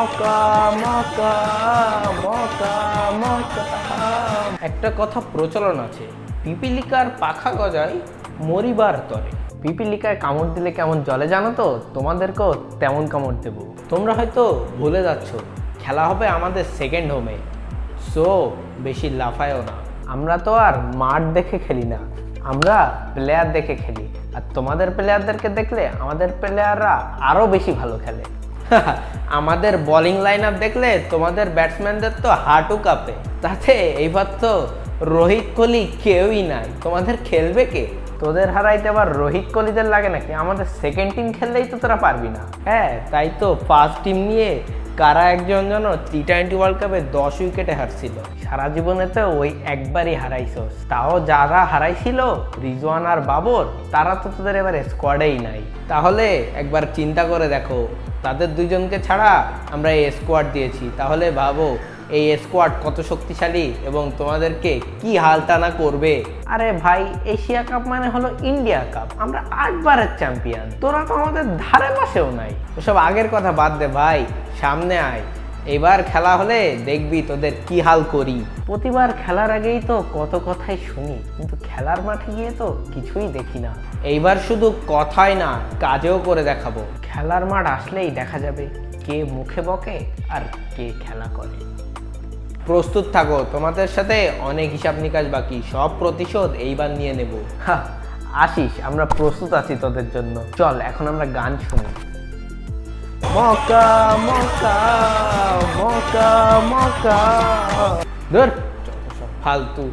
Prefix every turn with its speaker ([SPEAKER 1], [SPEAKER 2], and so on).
[SPEAKER 1] মকা মকা মকা মকা। একটা কথা প্রচলন আছে, পিপিলিকার পাখা গজায় মরিবার তরে। পিপিলিকায় কামড় দিলে কেমন জলে জানো তো, তোমাদেরকেও তেমন কামড় দেব। তোমরা হয়তো ভুলে যাচ্ছ খেলা হবে আমাদের সেকেন্ড হোমে, সো বেশি লাফায়ও না। আমরা তো আর মাঠ দেখে খেলি না, আমরা প্লেয়ার দেখে খেলি। আর তোমাদের প্লেয়ারদেরকে দেখলে আমাদের প্লেয়াররা আরও বেশি ভালো খেলে। আমাদের বোলিং লাইন আপ দেখলে তোমাদের ব্যাটসম্যানদের তো হাঁটু কাঁপে। তাতে এইবার তো রোহিত কোহলি কেউই নাই, তোমাদের খেলবে কে? তোদের হারাইতে আবার রোহিত কোহলিদের লাগে নাকি? আমাদের সেকেন্ড টিম খেললেই তো তোরা পারবি না। হ্যাঁ, তাই তো ফার্স্ট টিম নিয়ে কারা একজন যেন টি-20 ওয়ার্ল্ড কাপে 10 উইকেটে হারছিল। সারা জীবনে তো ওই একবারই হারাইছস, তাও যারা হারাইছিল রিজওয়ান আর বাবর, তারা তো তোদের এবারে স্কোয়াডেই নাই। তাহলে একবার চিন্তা করে দেখো, তাদের দুইজনকে ছাড়া আমরা এই স্কোয়াড দিয়েছি, তাহলে ভাবো এই স্কোয়াড কত শক্তিশালী এবং তোমাদেরকে কি হালটানা করবে। আরে ভাই, এশিয়া কাপ মানে হলো ইন্ডিয়া কাপ, আমরা 8 বারের চ্যাম্পিয়ন, তোরা তো আমাদের ধারে পাশেও নাই। ওসব আগের কথা বাদ দে ভাই, সামনে আয়। এবার খেলা হলে দেখবি তোদের কি হাল করি। প্রতিবার খেলার আগেই তো কত কথাই শুনি, কিন্তু খেলার মাঠে গিয়ে তো কিছুই দেখি না। এইবার শুধু কথাই না, কাজেও করে দেখাবো। খেলার মাঠ আসলেই দেখা যাবে কে মুখে বকে আর কে খেলা করে। প্রস্তুত থাকো, তোমাদের সাথে অনেক হিসাব নিকাশ বাকি, সব প্রতিশোধ এইবার নিয়ে নেব। আসিস, আমরা প্রস্তুত আছি তোদের জন্য। চল এখন আমরা গান শুনি। মকা মকা মকা মকা। ধর ফালতু।